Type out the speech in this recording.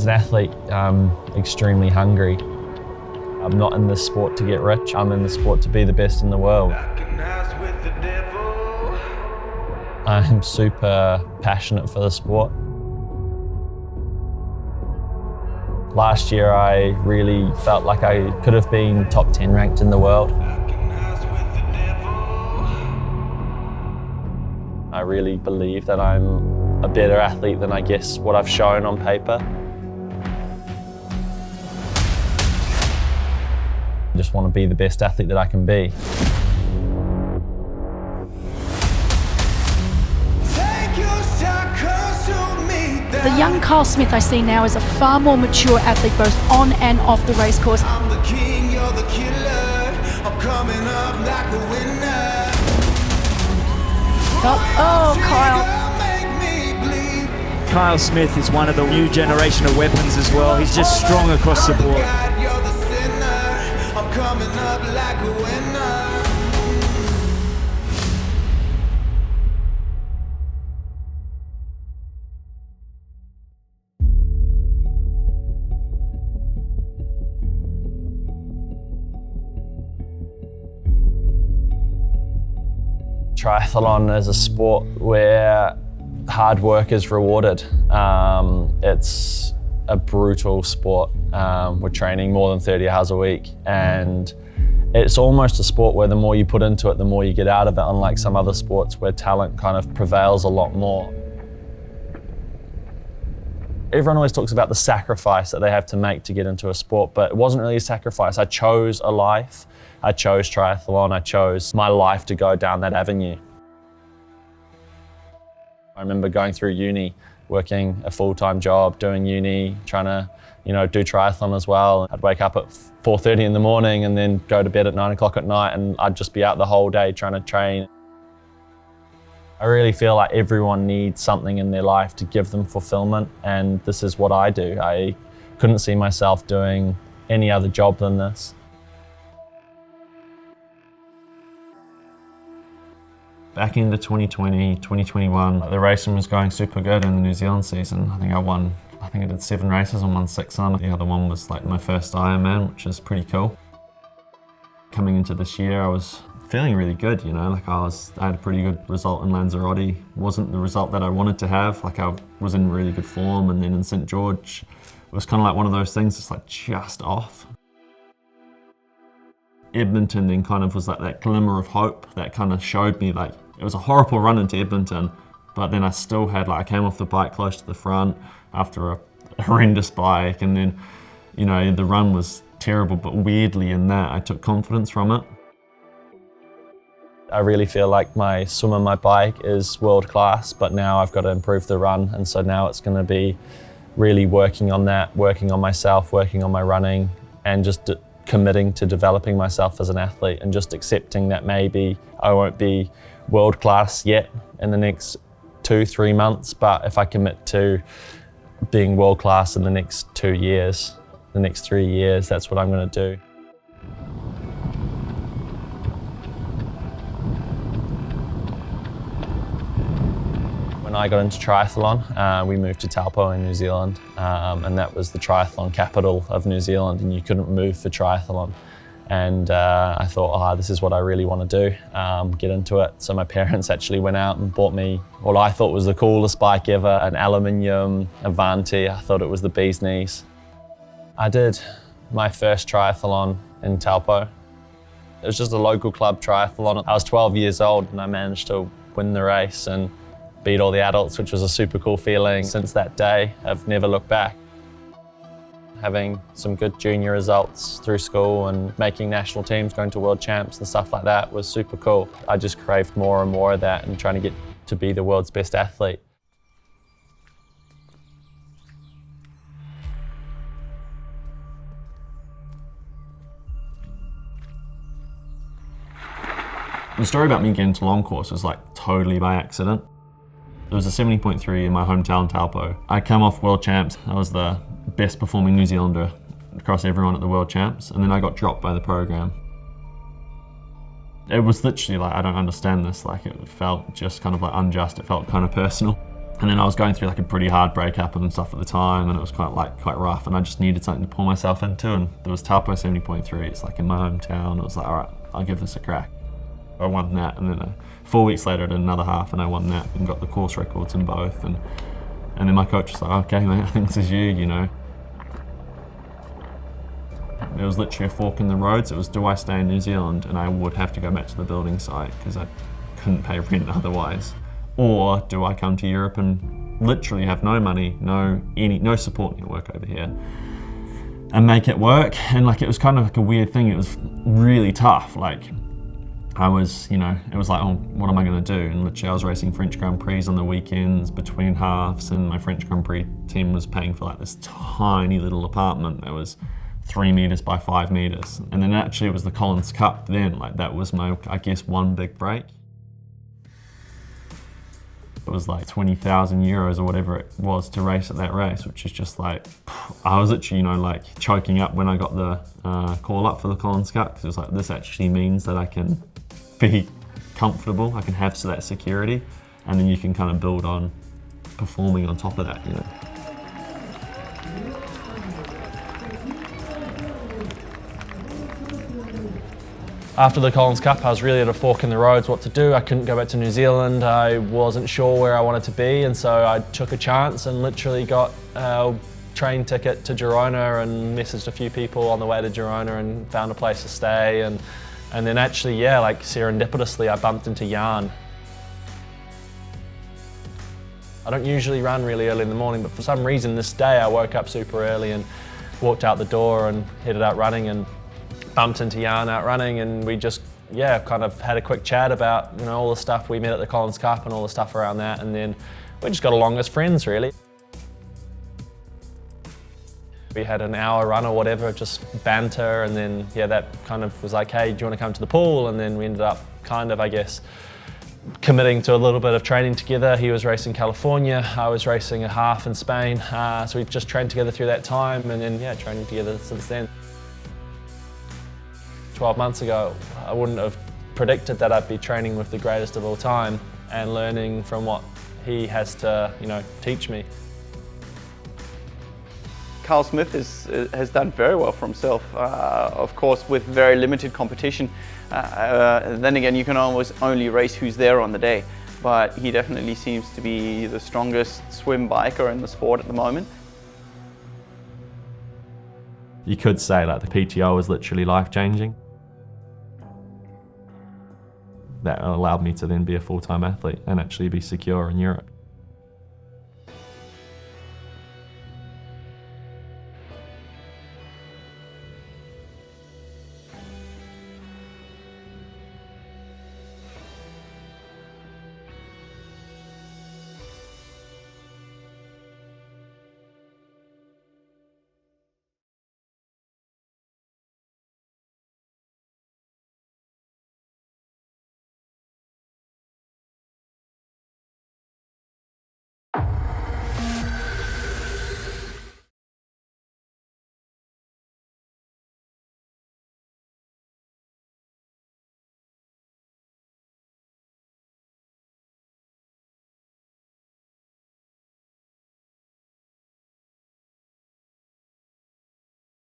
As an athlete, I'm extremely hungry. I'm not in this sport to get rich, I'm in the sport to be the best in the world. I'm super passionate for the sport. Last year I really felt like I could have been top 10 ranked in the world. I really believe that I'm a better athlete than I guess what I've shown on paper. I just want to be the best athlete that I can be. The young Carl Smith I see now is a far more mature athlete both on and off the race course. I'm the king, you're the killer. I'm coming up like a winner. Oh, Kyle. Kyle Smith is one of the new generation of weapons as well. He's just strong across the board. I'm coming up like a winner. Triathlon is a sport where hard work is rewarded. It's a brutal sport. We're training more than 30 hours a week, and it's almost a sport where the more you put into it, the more you get out of it, unlike some other sports where talent kind of prevails a lot more. Everyone always talks about the sacrifice that they have to make to get into a sport, but it wasn't really a sacrifice. I chose a life. I chose triathlon. I chose my life to go down that avenue. I remember going through uni, working a full-time job, doing uni, trying to, do triathlon as well. I'd wake up at 4:30 in the morning and then go to bed at 9 o'clock at night, and I'd just be out the whole day trying to train. I really feel like everyone needs something in their life to give them fulfillment, and this is what I do. I couldn't see myself doing any other job than this. Back into 2020, 2021, the racing was going super good in the New Zealand season. I think I did 7 races and won 6 on. The other one was like my first Ironman, which is pretty cool. Coming into this year, I was feeling really good, I had a pretty good result in Lanzarote. Wasn't the result that I wanted to have, I was in really good form, and then in St. George, it was kind of like one of those things that's just off. Edmonton then kind of was like that glimmer of hope that kind of showed me it was a horrible run into Edmonton, but then I still had I came off the bike close to the front after a horrendous bike, and then the run was terrible, but weirdly in that I took confidence from it. I really feel like my swim and my bike is world class, but now I've got to improve the run, and so now it's going to be really working on that, working on myself, working on my running, and just committing to developing myself as an athlete, and just accepting that maybe I won't be world class yet in the next 2-3 months, but if I commit to being world class in the next 2 years, the next 3 years, that's what I'm going to do. When I got into triathlon, we moved to Taupo in New Zealand, and that was the triathlon capital of New Zealand, and you couldn't move for triathlon. And I thought, this is what I really want to do, get into it. So my parents actually went out and bought me what I thought was the coolest bike ever, an aluminium Avanti. I thought it was the bee's knees. I did my first triathlon in Taupo. It was just a local club triathlon. I was 12 years old and I managed to win the race and beat all the adults, which was a super cool feeling. Since that day, I've never looked back. Having some good junior results through school and making national teams, going to world champs and stuff like that was super cool. I just craved more and more of that and trying to get to be the world's best athlete. The story about me getting to long course was totally by accident. It was a 70.3 in my hometown Taupo. I came off world champs. I was the best performing New Zealander across everyone at the world champs, and then I got dropped by the program. It was literally I don't understand this, it felt just kind of unjust, it felt kind of personal. And then I was going through like a pretty hard breakup and stuff at the time, and it was quite rough, and I just needed something to pull myself into, and there was Taupo 70.3, it's like in my hometown. I was like, all right, I'll give this a crack. I won that, and then 4 weeks later I did another half and I won that and got the course records in both, and then my coach was like, okay mate, I think this is you know. It was literally a fork in the roads. It was, do I stay in New Zealand and I would have to go back to the building site because I couldn't pay rent otherwise, or do I come to Europe and literally have no money, no support network over here, and make it work? And like, it was kind of like a weird thing. It was really tough. Like, I was, you know, it was like, oh, what am I going to do? And literally I was racing French Grand Prix on the weekends between halves, and my French Grand Prix team was paying for like this tiny little apartment that was 3 meters by 5 meters. And then actually it was the Collins Cup then, like that was my, I guess, one big break. It was like 20,000 euros or whatever it was to race at that race, which is just like, I was literally, you know, like choking up when I got the call up for the Collins Cup, because it was like, this actually means that I can be comfortable, I can have that security, and then you can kind of build on performing on top of that, you know. After the Collins Cup, I was really at a fork in the roads what to do. I couldn't go back to New Zealand. I wasn't sure where I wanted to be, and so I took a chance and literally got a train ticket to Girona and messaged a few people on the way to Girona and found a place to stay. And then actually, yeah, like serendipitously, I bumped into Jan. I don't usually run really early in the morning, but for some reason this day I woke up super early and walked out the door and headed out running and bumped into Jan out running, and we just, yeah, kind of had a quick chat about, you know, all the stuff we met at the Collins Cup and all the stuff around that, and then we just got along as friends, really. We had an hour run or whatever, just banter, and then, yeah, that kind of was like, hey, do you want to come to the pool? And then we ended up kind of, I guess, committing to a little bit of training together. He was racing California, I was racing a half in Spain, so we just trained together through that time, and then, yeah, training together since then. 12 months ago, I wouldn't have predicted that I'd be training with the greatest of all time and learning from what he has to, you know, teach me. Carl Smith has done very well for himself, of course, with very limited competition. Then again, you can always only race who's there on the day, but he definitely seems to be the strongest swim biker in the sport at the moment. You could say like the PTO was literally life-changing. That allowed me to then be a full-time athlete and actually be secure in Europe.